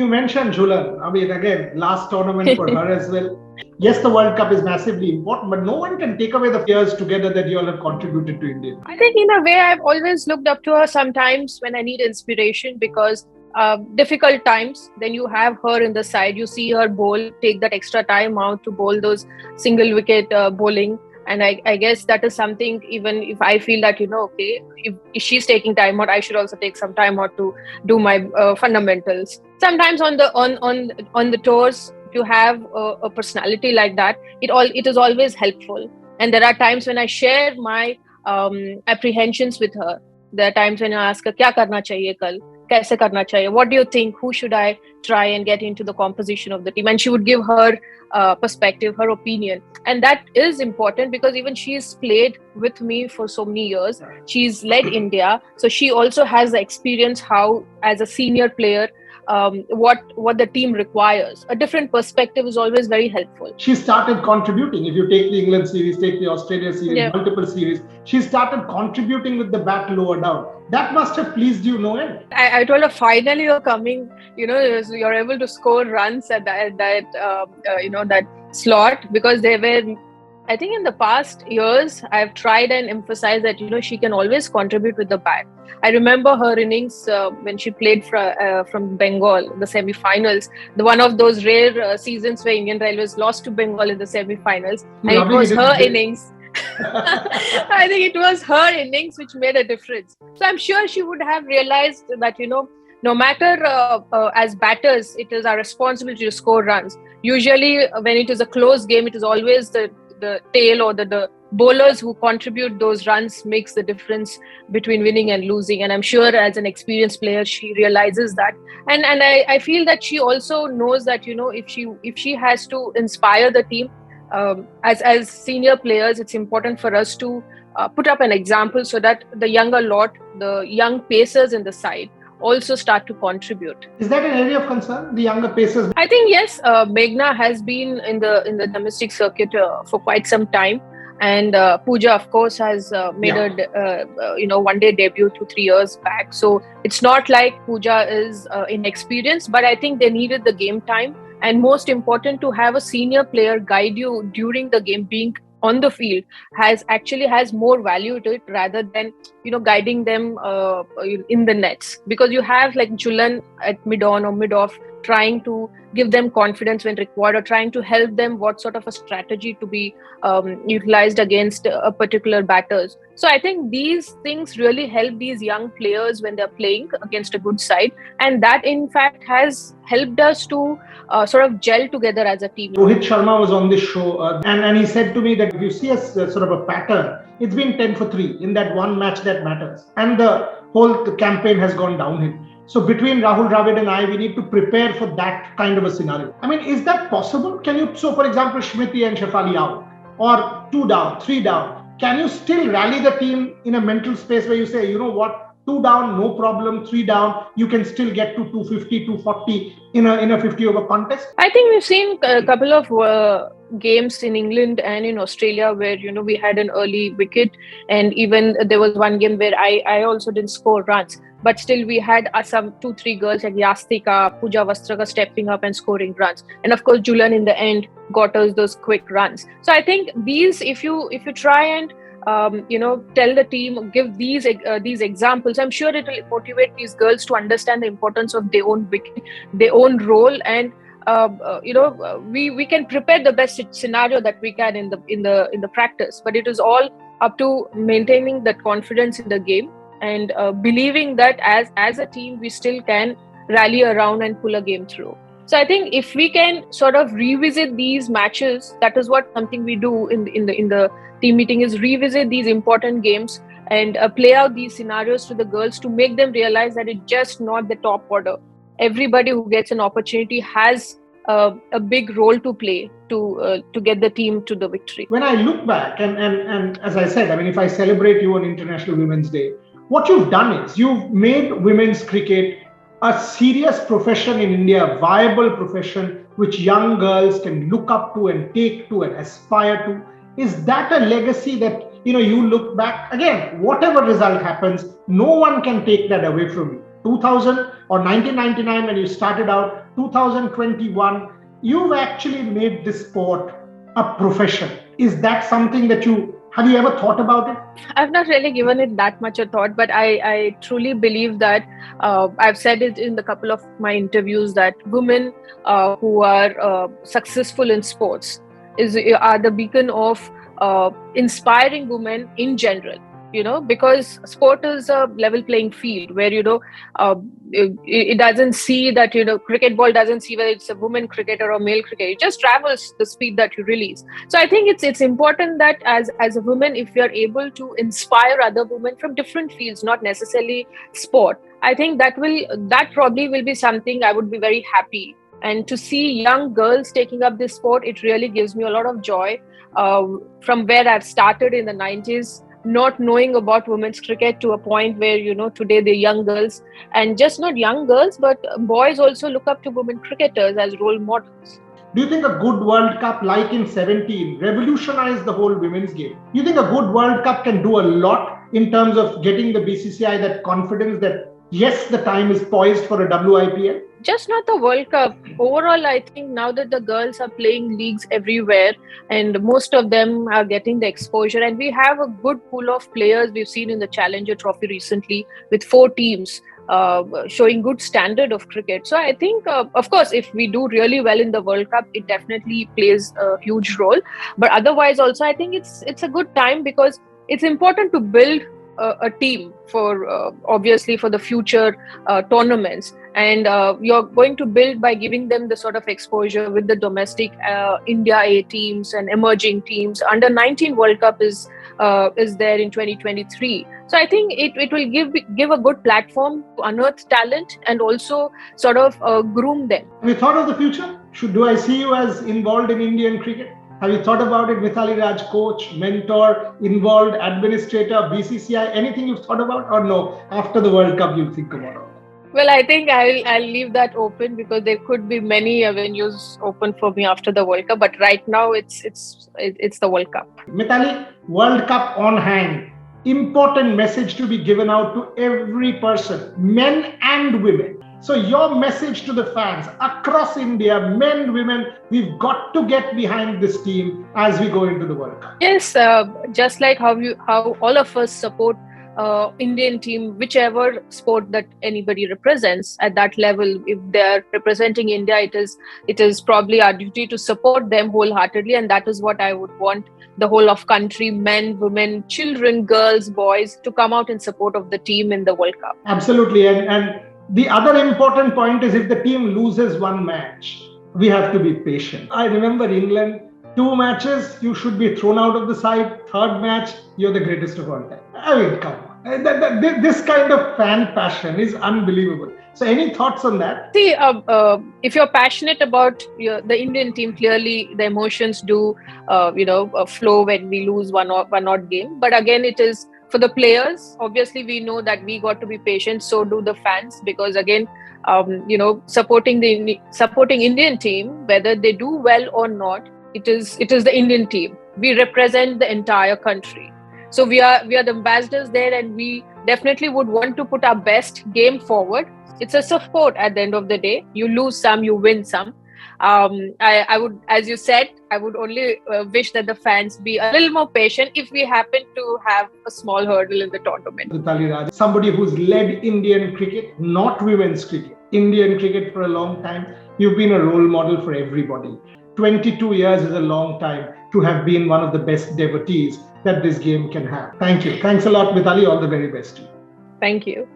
You mentioned Jhulan. I mean, again, last tournament for her as well. Yes, the World Cup is massively important, but no one can take away the years together that you all have contributed to India. I think in a way I've always looked up to her sometimes when I need inspiration because difficult times, then you have her in the side. You see her bowl, take that extra time out to bowl those single wicket bowling. And I guess that is something, even if I feel that, okay, if she's taking time out, I should also take some time out to do my fundamentals. Sometimes on the tours, to have a personality like that, it is always helpful. And there are times when I share my apprehensions with her. There are times when I ask her, "Kya karna chahiye kal? Kaise karna chahiye? What do you think? Who should I try and get into the composition of the team?" And she would give her perspective, her opinion, and that is important because even she's played with me for so many years. She's led India, so she also has the experience how, as a senior player, what the team requires. A different perspective is always very helpful. She started contributing. If you take the England series, take the Australia series, multiple series, she started contributing with the bat lower down. That must have pleased you, no end. I told her, finally you're coming. You're able to score runs at that slot, because they were. I think in the past years, I've tried and emphasized that, she can always contribute with the bat. I remember her innings when she played from Bengal, the semi-finals, one of those rare seasons where Indian Railways lost to Bengal in the semi-finals. And it was her innings. I think it was her innings which made a difference. So I'm sure she would have realized that, no matter as batters, it is our responsibility to score runs. Usually when it is a close game, it is always the tail or the bowlers who contribute those runs makes the difference between winning and losing. And I'm sure as an experienced player, she realizes that. And I feel that she also knows that, if she has to inspire the team, as senior players, it's important for us to put up an example so that the younger lot, the young pacers in the side, also start to contribute. Is that an area of concern, the younger pacers? I think yes. Meghna has been in the domestic circuit for quite some time, and Pooja, of course, has made a one-day debut 2-3 years back. So it's not like Pooja is inexperienced, but I think they needed the game time, and most important, to have a senior player guide you during the game. Being on the field has more value to it rather than guiding them in the nets, because you have like Jhulan at mid-on or mid-off trying to give them confidence when required, or trying to help them what sort of a strategy to be utilized against a particular batters. So I think these things really help these young players when they're playing against a good side, and that in fact has helped us to sort of gel together as a team. Rohit Sharma was on this show and he said to me that if you see a sort of a pattern, it's been 10-3 in that one match that matters, and the whole campaign has gone downhill. So between Rahul Dravid and I, we need to prepare for that kind of a scenario. I mean, is that possible? Can you, so for example, Smriti and Shefali out, or 2 down, 3 down, can you still rally the team in a mental space where you say, you know what, 2 down, no problem, 3 down, you can still get to 250, 240 in a 50 over contest? I think we've seen a couple of games in England and in Australia where, we had an early wicket, and even there was one game where I also didn't score runs. But still, we had some 2-3 girls like Yastika, Pooja Vastraka stepping up and scoring runs. And of course, Jhulan in the end got us those quick runs. So I think these, if you try and tell the team, give these examples, I'm sure it will motivate these girls to understand the importance of their own wicket, their own role, and we can prepare the best scenario that we can in the practice. But it is all up to maintaining that confidence in the game, and believing that as a team we still can rally around and pull a game through. So I think if we can sort of revisit these matches, that is what something we do in the team meeting, is revisit these important games and play out these scenarios to the girls to make them realize that it's just not the top order. Everybody who gets an opportunity has a big role to play to get the team to the victory. When I look back, and as I said, I mean, if I celebrate you on International Women's Day, what you've done is you've made women's cricket a serious profession in India, a viable profession which young girls can look up to and take to and aspire to. Is that a legacy that, you look back, again, whatever result happens, no one can take that away from you. 2000 or 1999 when you started out, 2021, you've actually made this sport a profession. Is that something that have you ever thought about it? I've not really given it that much a thought, but I truly believe that I've said it in a couple of my interviews that women who are successful in sports are the beacon of inspiring women in general. Because sport is a level playing field where it doesn't see that cricket ball doesn't see whether it's a woman cricketer or male cricketer. It just travels the speed that you release. So I think it's important that as a woman, if we are able to inspire other women from different fields, not necessarily sport, I think that probably will be something I would be very happy. And to see young girls taking up this sport, it really gives me a lot of joy. From where I've started in the 90s, not knowing about women's cricket, to a point where today the young girls, and just not young girls but boys also, look up to women cricketers as role models. Do you think a good World Cup like in 17 revolutionized the whole women's game? Do you think a good World Cup can do a lot in terms of getting the BCCI that confidence that yes, the time is poised for a WIPL? Just not the World Cup. Overall, I think now that the girls are playing leagues everywhere and most of them are getting the exposure, and we have a good pool of players. We've seen in the Challenger Trophy recently with 4 teams showing good standard of cricket. So I think, of course, if we do really well in the World Cup, it definitely plays a huge role. But otherwise also, I think it's a good time because it's important to build a team for obviously for the future tournaments, and you're going to build by giving them the sort of exposure with the domestic India A teams and emerging teams. Under 19 World Cup is there in 2023. So I think it will give a good platform to unearth talent and also sort of groom them. Have you thought of the future? Do I see you as involved in Indian cricket? Have you thought about it, Mithali Raj, coach, mentor, involved, administrator, BCCI, anything you've thought about, or no? After the World Cup, you think about it? Well, I think I'll leave that open because there could be many avenues open for me after the World Cup. But right now, it's the World Cup. Mithali, World Cup on hand. Important message to be given out to every person, men and women. So your message to the fans across India, men, women, we've got to get behind this team as we go into the World Cup. Yes, just like how all of us support Indian team, whichever sport that anybody represents at that level. If they're representing India, it is probably our duty to support them wholeheartedly, and that is what I would want the whole of country, men, women, children, girls, boys, to come out in support of the team in the World Cup. Absolutely, and the other important point is if the team loses one match, we have to be patient. I remember England, 2 matches, you should be thrown out of the side. 3rd match, you're the greatest of all time. I mean, come on. This kind of fan passion is unbelievable. So any thoughts on that? See, if you're passionate about the Indian team, clearly the emotions do, flow when we lose one odd game. But again, it is for the players. Obviously, we know that we got to be patient. So do the fans, because again, supporting Indian team, whether they do well or not, it is the Indian team. We represent the entire country. So we are the ambassadors there, and we definitely would want to put our best game forward. It's a sport at the end of the day. You lose some, you win some. I would, as you said, I would only wish that the fans be a little more patient if we happen to have a small hurdle in the tournament. Mithali Raj, somebody who's led Indian cricket, not women's cricket, Indian cricket for a long time. You've been a role model for everybody. 22 years is a long time to have been one of the best devotees that this game can have. Thank you. Thanks a lot, Mithali. All the very best to you. Thank you.